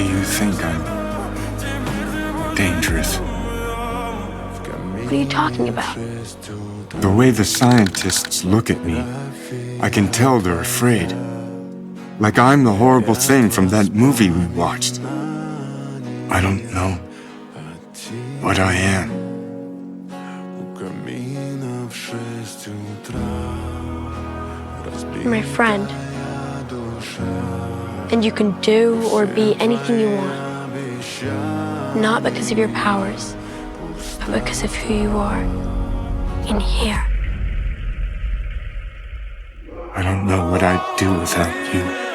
do you think I'm dangerous? What are you talking about? The way the scientists look at me, I can tell they're afraid. Like I'm the horrible thing from that movie we watched. I don't know what I am. You're my friend. And you can do or be anything you want. Not because of your powers, but because of who you are in here. I don't know what I'd do without you.